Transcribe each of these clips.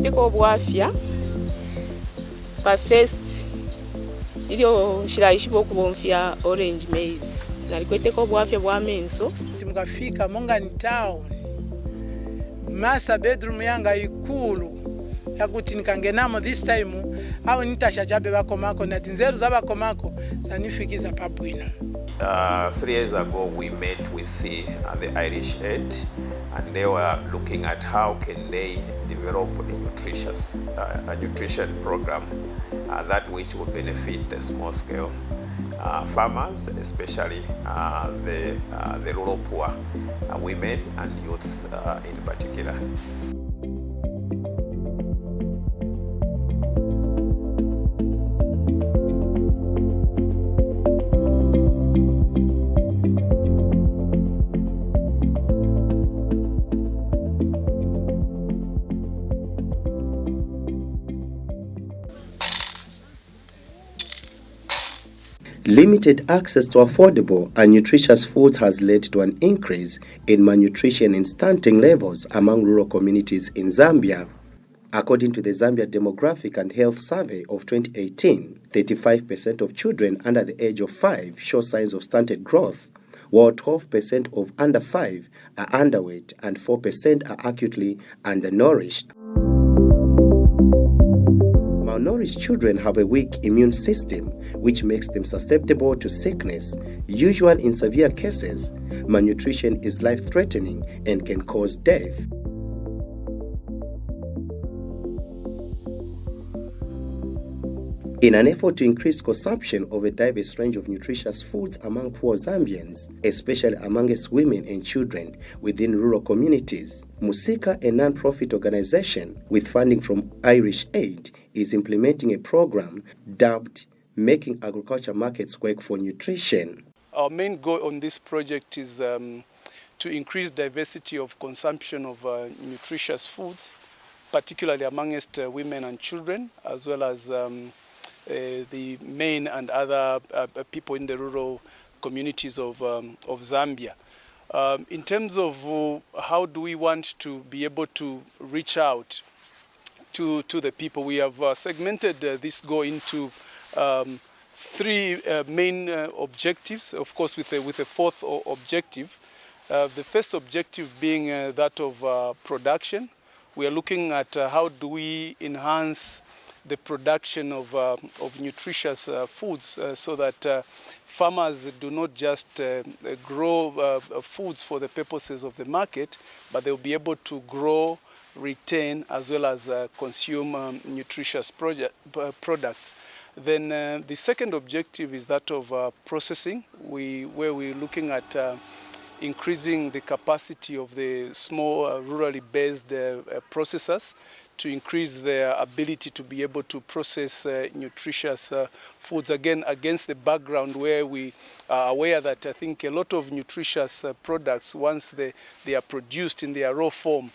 kweteko obwafya pa first ilio shiraishibo kubomfya orange maize nali kweteko obwafya bwa menso timukafika monga ni town master bedroom yanga ikulu yakuti nikangenamo this time au nitasha chabe bakomako na tinzeru za bakomako zanifikiza papwino. 3 years ago we met with the Irish Aid, and they were looking at how can they develop a nutrition program that which will benefit the small scale farmers, especially the rural poor women and youths in particular. Limited access to affordable and nutritious foods has led to an increase in malnutrition and stunting levels among rural communities in Zambia. According to the Zambia Demographic and Health Survey of 2018, 35% of children under the age of 5 show signs of stunted growth, while 12% of under 5 are underweight and 4% are acutely undernourished. Malnourished children have a weak immune system, which makes them susceptible to sickness. Usually in severe cases, malnutrition is life-threatening and can cause death. In an effort to increase consumption of a diverse range of nutritious foods among poor Zambians, especially amongst women and children within rural communities, Musika, a non-profit organization with funding from Irish Aid, is implementing a program dubbed Making Agriculture Markets Work for Nutrition. Our main goal on this project is to increase diversity of consumption of nutritious foods, particularly amongst women and children, as well as the men and other people in the rural communities of Zambia. In terms of how do we want to be able to reach out to the people, we have segmented this goal into 3 main objectives, of course with a 4th objective. The first objective being that of production. We are looking at how do we enhance the production of nutritious foods so that farmers do not just grow foods for the purposes of the market, but they'll be able to grow, retain, as well as consume nutritious products. Then the second objective is that of processing, where we're looking at increasing the capacity of the small rurally based processors to increase their ability to be able to process nutritious foods, again against the background where we are aware that I think a lot of nutritious products, once they are produced in their raw form,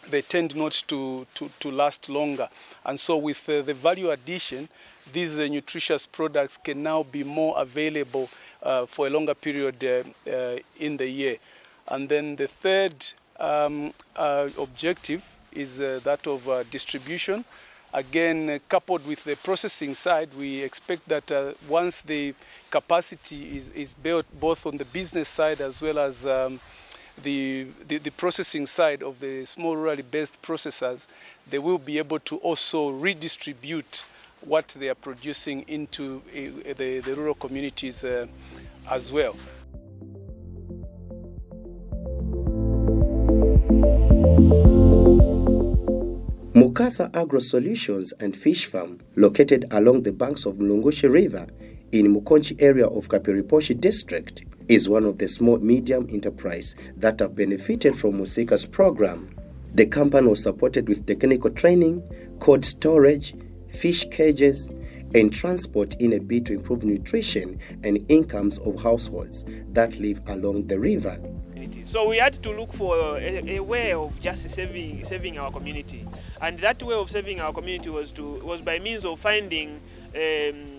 they tend not to last longer. And so with the value addition, these nutritious products can now be more available for a longer period in the year. And then the third objective is that of distribution. Again, coupled with the processing side, we expect that once the capacity is built both on the business side as well as the processing side of the small rurally based processors, they will be able to also redistribute what they are producing into the rural communities as well. Mukasa Agro Solutions and Fish Farm, located along the banks of Mlungushi River in Mukonchi area of Kapiriposhi district, is one of the small-medium enterprise that have benefited from Musika's program. The company was supported with technical training, cold storage, fish cages, and transport in a bid to improve nutrition and incomes of households that live along the river. So we had to look for a way of just saving our community, and that way of saving our community was by means of finding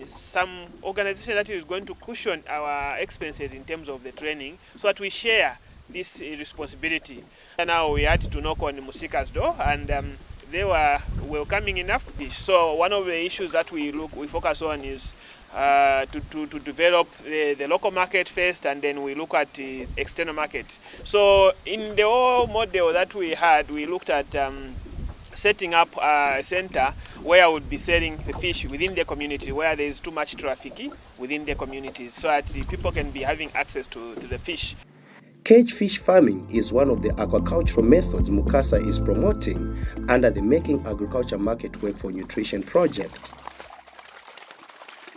some organization that is going to cushion our expenses in terms of the training, so that we share this responsibility. And now we had to knock on Musika's door, and they were welcoming enough fish. So one of the issues that we focus on is to develop the local market first, and then we look at the external market. So in the whole model that we had, we looked at setting up a center where I would be selling the fish within the community, where there is too much traffic within the community, so that the people can be having access to the fish. Cage fish farming is one of the aquacultural methods Musika is promoting under the Making Agriculture Market Work for Nutrition project.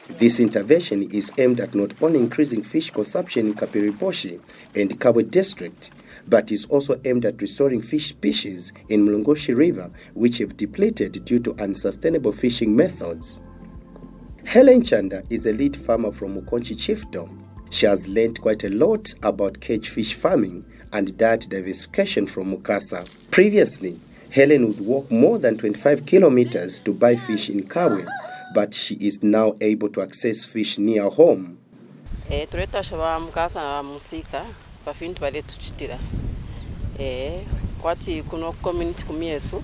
This intervention is aimed at not only increasing fish consumption in Kapiriposhi and Kabwe district, but is also aimed at restoring fish species in Mlongoshi River, which have depleted due to unsustainable fishing methods. Helen Chanda is a lead farmer from Mukonchi Chiefdom. She has learned quite a lot about cage fish farming and diet diversification from Musika. Previously, Helen would walk more than 25 kilometers to buy fish in Kabwe, but she is now able to access fish near home. Musika bafintu bale tuchitira kwati kuno community kumyesu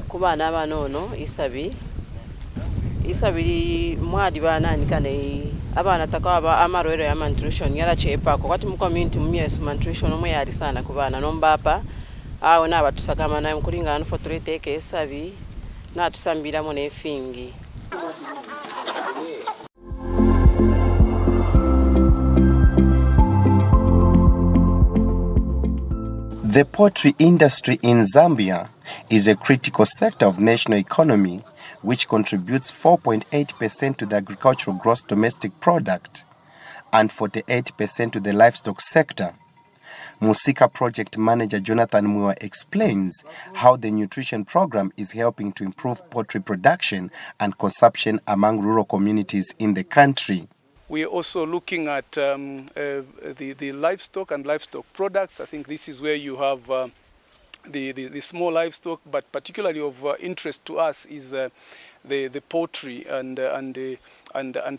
kubana abanono isabi mwadi banani kane abana takaba amarwero ya malnutrition yala chepa kwati mu community mumyesu malnutrition omwe yali sana kubana nombapa awo nabatusakama naye mukulinga anu fotorete isabi na tusambira mo nefingi. The poultry industry in Zambia is a critical sector of national economy which contributes 4.8% to the agricultural gross domestic product and 48% to the livestock sector. Musika project manager Jonathan Mua explains how the nutrition program is helping to improve poultry production and consumption among rural communities in the country. We are also looking at the livestock and livestock products. I think this is where you have the small livestock, but particularly of interest to us is the poultry and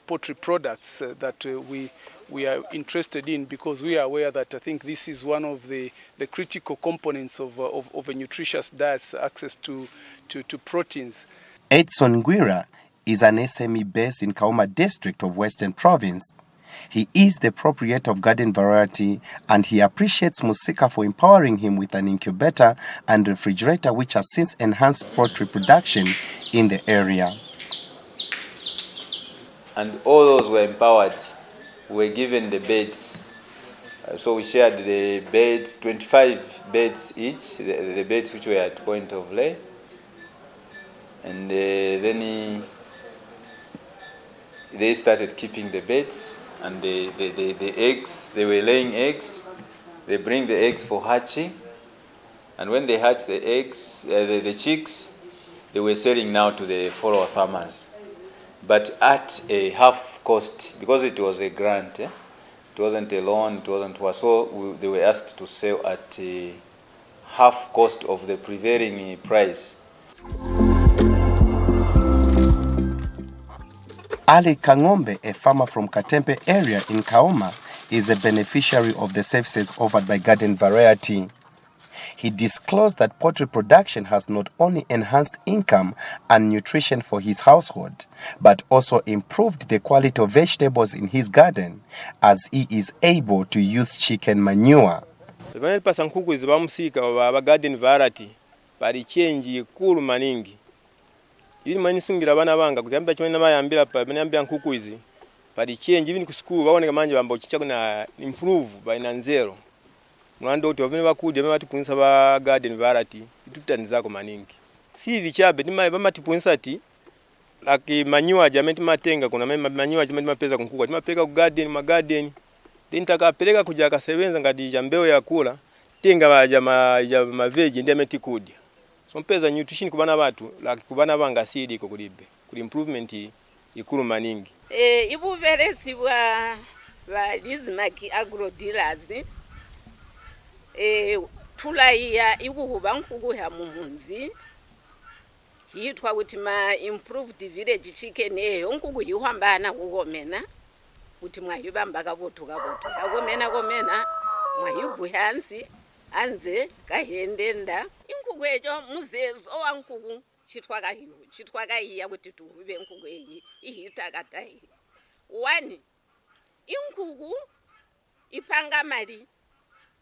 poultry products that we are interested in, because we are aware that I think this is one of the critical components of a nutritious diet, access to proteins. Edson Gwira is an SME based in Kauma district of Western Province. He is the proprietor of Garden Variety, and he appreciates Musika for empowering him with an incubator and refrigerator which has since enhanced poultry production in the area. And all those were empowered, were given the beds. So we shared the beds, 25 beds each, the beds which were at point of lay. And then they started keeping the beds, and the eggs, they were laying eggs. They bring the eggs for hatching, and when they hatch the eggs, the chicks, they were selling now to the follower farmers, but at a half cost, because it was a grant. It wasn't a loan, it wasn't what. So they were asked to sell at a half cost of the prevailing price. Ali Kangombe, a farmer from Katempe area in Kaoma, is a beneficiary of the services offered by Garden Variety. He disclosed that poultry production has not only enhanced income and nutrition for his household, but also improved the quality of vegetables in his garden, as he is able to use chicken manure. Garden Variety bali change cool maningi. Yini manisungira bana banga kugamba chone namayambira pa banyambira nkuku hizi pali change even ku school baone kamanje bamba chichako na improve by na zero mwando oti bavene bakudde bamati punisa ba Garden Variety itutanizako maningi si vichabe nimaye bamati punisa ati laki manure jamenti matenga kuna manure jamenti mapeza kunkuku timapeleka ku garden magarden tintakapeleka kuja kasebenza ngati jambeo ya kula tenga baja ma veg ndi ameti kudya. So mpeza nutrition kubana batu like kubana banga sidi ko kulibe kuli improvement ikulu maningi ibuberesi bwa Musika agro dealers tulaiya ikuhuba nkukuha mumunzi hitwa kuti ma improved village chicken nkuku yuhambana kukomena kuti mwayibamba kabotuka komena mwayiguhansi anze kahendenda inkuku ejo muzezo wankuku chitwakaiya kuti tuve nkuku iyi ihitakatayi. 1 inkuku ipanga mali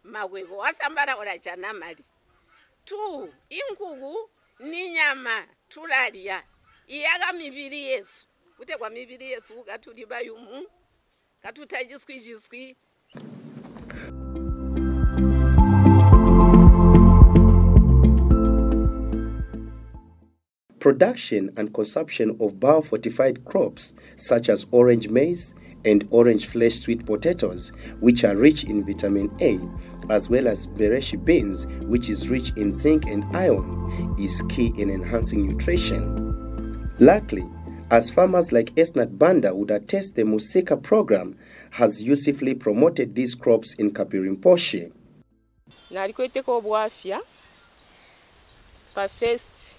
mawevo wasambara ora jana mali. 2 inkuku ni nyama tulalia iyaga mibiri yesu kute kwa mibiri yesu ukatuliba yumu katutajiskwijiswi. Production and consumption of biofortified crops such as orange maize and orange flesh sweet potatoes, which are rich in vitamin A, as well as bereshi beans, which is rich in zinc and iron, is key in enhancing nutrition. Luckily, as farmers like Esnat Banda would attest, the Musika program has usefully promoted these crops in Kapirimposhi. Nalikweteko obwafya pa first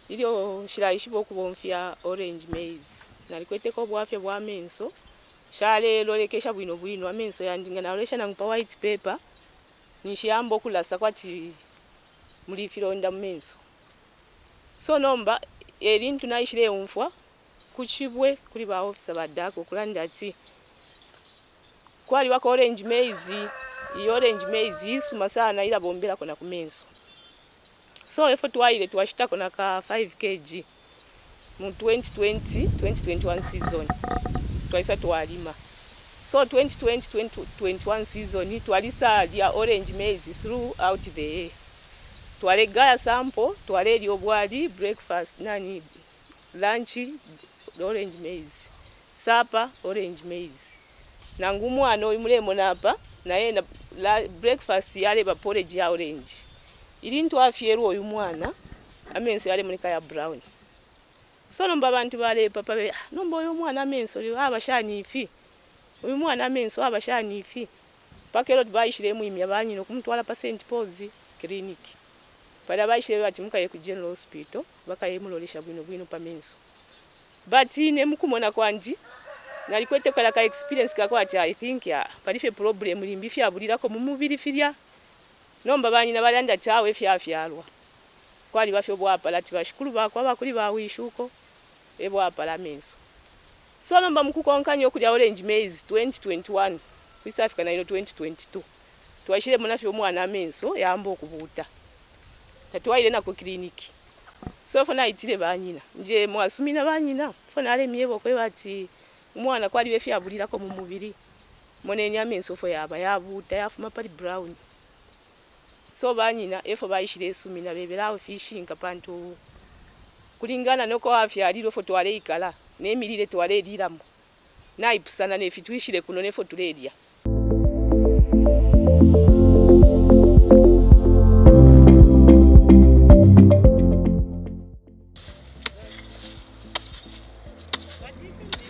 ilio shiraishibo kubonfya orange maize. Nalikweteko obwafya bwa menso shale lolekesha bwino amenso yandinga nalesha nangpa white paper nishiyambo kulasa kwati mulifilonda menso. So nomba elintu naishire umfwa kuchibwe kuli ba officer badako kulanda ati kwali wako orange maize isuma sana ila bombera kona kumenso. So efo twaile twashitako na ka 5 kg mu 2020-2021 season twaisa twalima. So 2020-2021 season twalisa dia orange maize throughout the year. Twalegaya sample twaleli obwali breakfast lunch orange maize, supper orange maize. Nangumu ano imulemo napa na yena breakfast yale ba porridge ya orange. Ilintu afyeru oyu mwana amenso yale munika ya brown. So nomba abantu bale papa nomba oyu mwana amenso abashani ifi. Oyu mwana amenso abashani ifi. Pakero bayishire mu imya banyino kumutwala pa St Paul's clinic. Pada bayishire bati mukaye ku General Hospital bakaye mulolesha bwino pa menso. But ine mukumona kwandi nalikwete kala ka experience kakwati I think palife problem limbi fya bulirako mu mubiri filya. Nomba banyina balanda tawe fyalwa kwali bafyo bwapa lati bashukuru bakwa bakuli bawishuko ebwapa la menso. So nomba mukukonkanya okulya orange maize 2021 kwisa Africa na 2022 twashire munafyo mwana menso yamba okubuta tatwaile na ku clinic. So fona itire banyina nje mwasumina banyina fona ale miebo kwe bati mwana kwali befyabulirako mu mubiri moneni amenso fo yaba yabuta yafuma pali brown. So banyina efo bayishire esumina beberawo fishing kapantu kulingana noko afya aliro fo twale ikala nemirire twale liramu naipusana nefitwishire kuno nefo tuledia.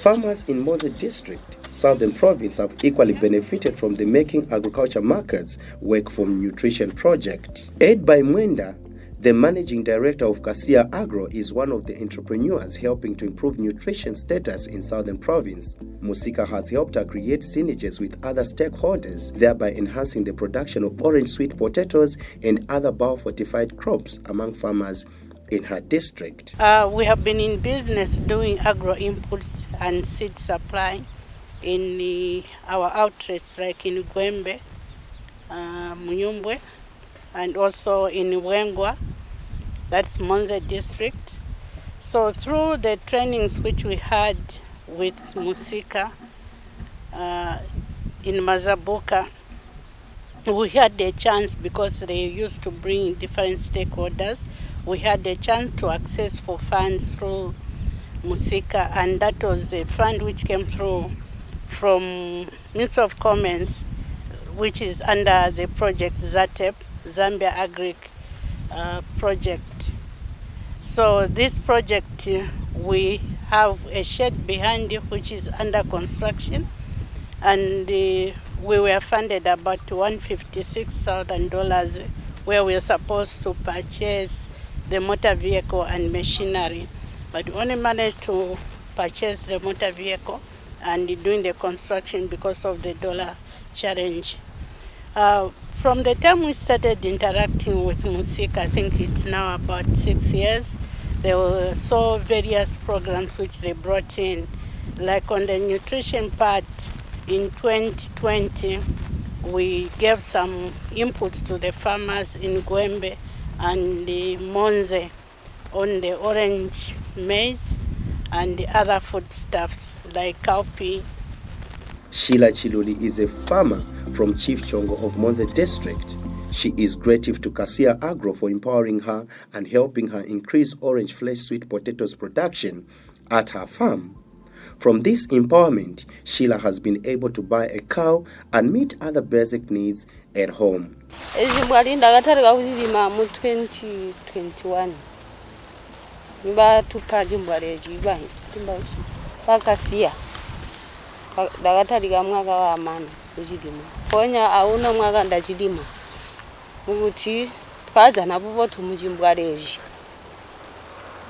Farmers in Moze District, Southern Province, have equally benefited from the Making Agriculture Markets Work from Nutrition project. Ed by Mwenda, the managing director of Kasia Agro, is one of the entrepreneurs helping to improve nutrition status in Southern Province. Musika has helped her create synergies with other stakeholders, thereby enhancing the production of orange sweet potatoes and other biofortified crops among farmers in her district. We have been in business doing agro inputs and seed supply in our outlets like in Gwembe, Munyumbwe, and also in Wengwa, that's Monze district. So through the trainings which we had with Musika in Mazabuka, we had a chance because they used to bring different stakeholders. We had a chance to access for funds through Musika, and that was a fund which came through from Ministry of Commerce, which is under the project ZATEP, Zambia Agric project. So this project, we have a shed behind it which is under construction, and we were funded about $156,000 where we are supposed to purchase the motor vehicle and machinery, but we only managed to purchase the motor vehicle and doing the construction because of the dollar challenge. From the time we started interacting with Musika, I think it's now about 6 years, There were so various programs which they brought in, like on the nutrition part in 2020, we gave some inputs to the farmers in Gwembe and the Monze on the orange maize and the other foodstuffs like cowpea. Sheila Chiluli is a farmer from Chief Chongo of Monze District. She is grateful to Kasia Agro for empowering her and helping her increase orange flesh sweet potatoes production at her farm. From this empowerment, Sheila has been able to buy a cow and meet other basic needs at home. Ezimbwali ndakatarika kuzilima mu 2021. Niba tupa jimbwali ejiba timba pakasiya. Ndakatarika mwaka wa amana kuzilima. Ponya auna mwaka ndachilima. Mukuti twaza napo tumujimbwali eji.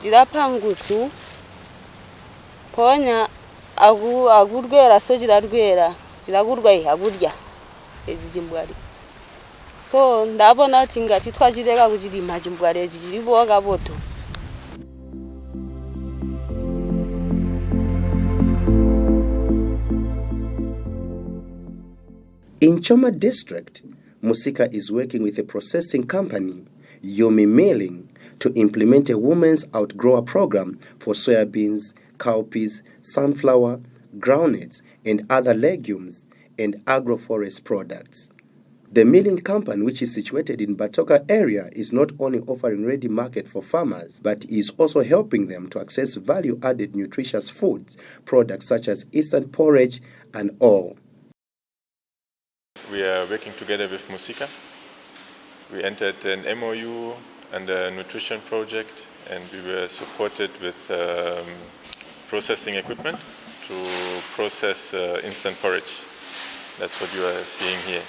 Jilapangusu ponya agurwera so jilarwera jilagurwa agurya ezijimbwali. So ndabona tingati twajireka kujilima jimbwali eji jiliboga boto. In Choma District, Musika is working with a processing company, Yomi Milling, to implement a women's outgrower program for soybeans, cowpeas, sunflower, groundnuts, and other legumes and agroforest products. The milling company, which is situated in Batoka area, is not only offering ready market for farmers, but is also helping them to access value-added nutritious foods, products such as instant porridge and all. We are working together with Musika. We entered an MOU and a nutrition project, and we were supported with processing equipment to process instant porridge. That's what you are seeing here.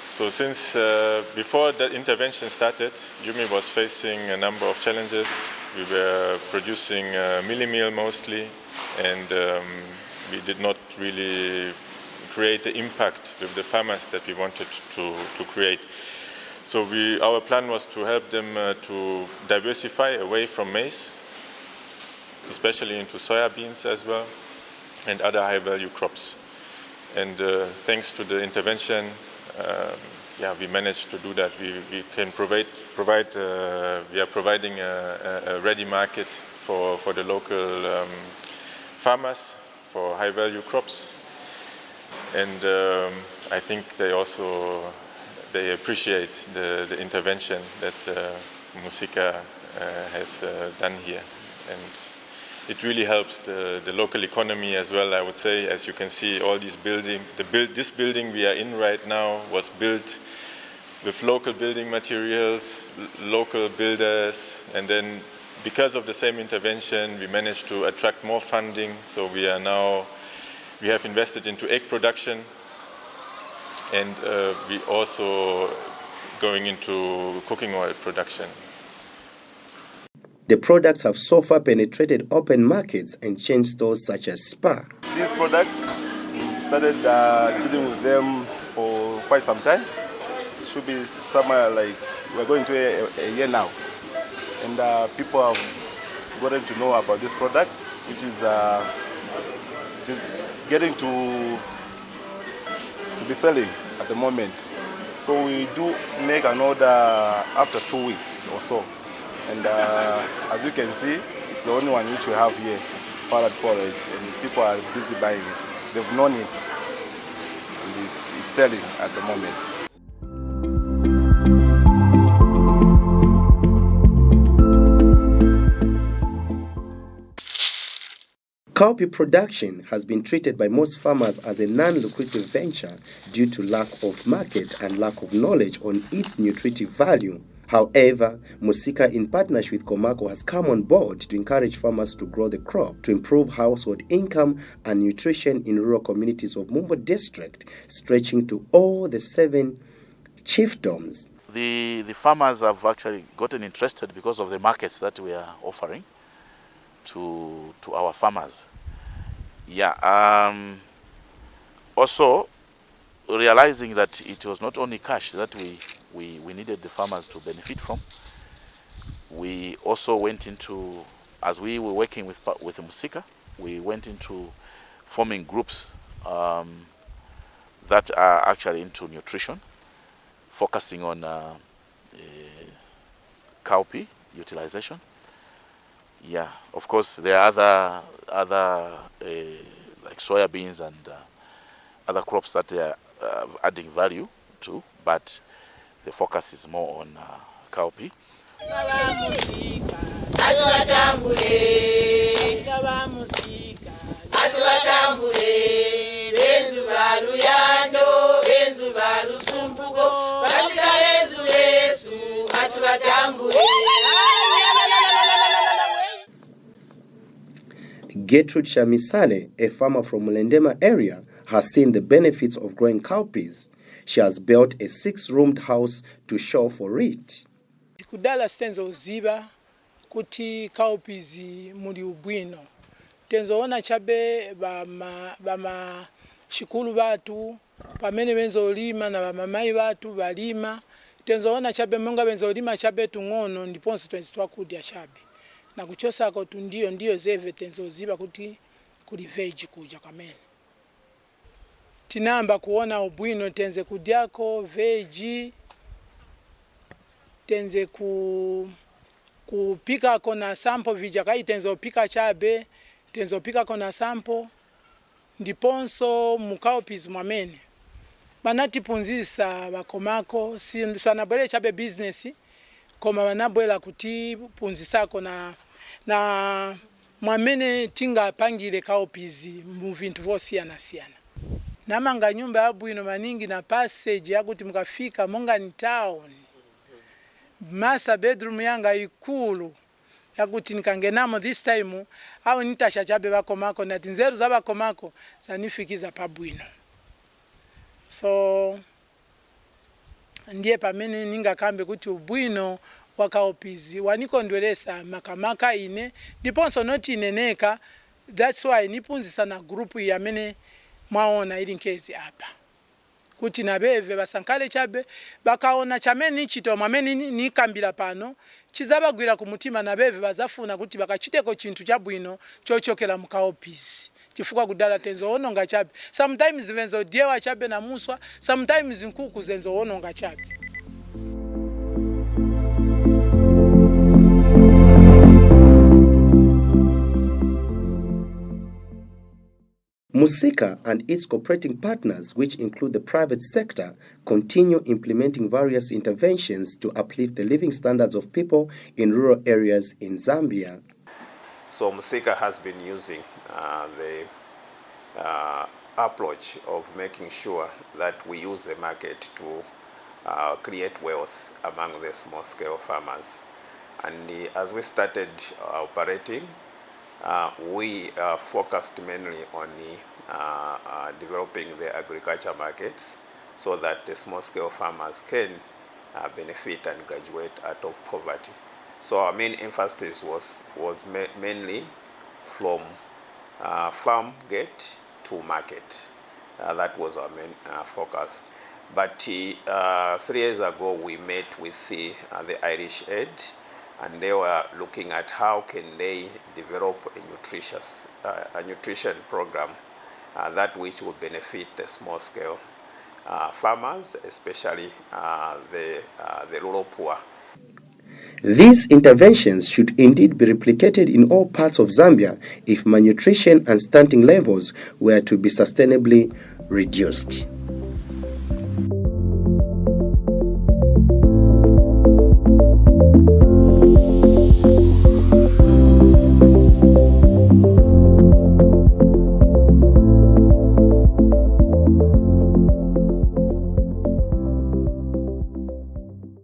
So since before that intervention started, Yumi was facing a number of challenges. We were producing milli meal mostly, and we did not really create the impact with the farmers that we wanted to create. So our plan was to help them to diversify away from maize, especially into soybeans as well, and other high-value crops. And thanks to the intervention, we managed to do that. We can provide. We are providing a ready market for the local farmers for high-value crops. And I think they appreciate the intervention that Musika has done here, and it really helps the local economy as well. I would say, as you can see, all these this building we are in right now was built with local building materials, local builders, and then because of the same intervention, we managed to attract more funding. So we have invested into egg production, and we also going into cooking oil production. The products have so far penetrated open markets and chain stores such as Spa. These products, we started dealing with them for quite some time. It should be somewhere like we're going to a year now. And people have gotten to know about this product, which is getting to be selling at the moment. So we do make an order after 2 weeks or so. And as you can see, it's the only one which we have here, powdered porridge, and people are busy buying it. They've known it, and it's selling at the moment. Cowpea production has been treated by most farmers as a non-lucrative venture due to lack of market and lack of knowledge on its nutritive value. However, Musika, in partnership with Komako, has come on board to encourage farmers to grow the crop to improve household income and nutrition in rural communities of Mumbo District, stretching to all the 7 chiefdoms. The farmers have actually gotten interested because of the markets that we are offering to our farmers. Also realizing that it was not only cash that we needed the farmers to benefit from. We also went into, as we were working with Musika, we went into forming groups that are actually into nutrition, focusing on cowpea utilization. Yeah, of course there are other like soybeans and other crops that they are adding value to, but the focus is more on cowpea. Gertrude Shamisale, a farmer from Mulendema area, has seen the benefits of growing cowpeas. She has built a 6-roomed house to show for it. Kudala stenzo ziba kuti cowpeas muli ubwino. Tenzoona chabe bama shikulu batu pamene benzolima na bamamai batu balima. Tenzoona chabe monga benzolima chabe tung'ono ndiponso twenzitwa kudya chabe. Na kuchosa ko ndio zeve tenzoziba kuti kuli veg kuja kamene. Tinamba kuona ubwino tenze kudyako veg, tenze kupika kona sample vija kai tenzo pika chabe, tenzo pika kona sample ndiponso mukawpies mwamene. Banatipunzisa bakomako sanabwele chabe business koma banabwela kuti punzisako na mwamene tinga pangile cowpeas mu vintu vosiyana siyana. Namanga nyumba yabwino maningi na passage yakuti mukafika monga ni town. Master bedroom yanga ikulu yakuti nikangenamo this time au nitasha chabe bakomako na tinzeru za bakomako zanifikiza pabwino. So ndiye pamene ninga kambe kuti ubwino wa cowpeas wanikondwelesa makamaka ine ndiponso noti ineneka. That's why nipunzisa na group yamene mwaona ili nkezi hapa kuti nabeve basankale chabe bakaona chamene chito mwamene ni kambira pano chizabagwira ku mutima nabeve bazafuna kuti bakachiteko chintu chabwino chochokera mu cowpeas chifuka kudala tenzo ononga chabe. Sometimes venzo diewa chabe na muswa, sometimes nkuku zenzo ononga chabe. Musika and its cooperating partners, which include the private sector, continue implementing various interventions to uplift the living standards of people in rural areas in Zambia. So Musika has been using the approach of making sure that we use the market to create wealth among the small-scale farmers. And as we started operating, we focused mainly on developing the agriculture markets so that the small-scale farmers can benefit and graduate out of poverty. So our main emphasis was mainly from farm gate to market. That was our main focus. But 3 years ago, we met with the Irish Aid, and they were looking at how can they develop a nutrition program that which will benefit the small-scale farmers, especially the rural poor. These interventions should indeed be replicated in all parts of Zambia if malnutrition and stunting levels were to be sustainably reduced.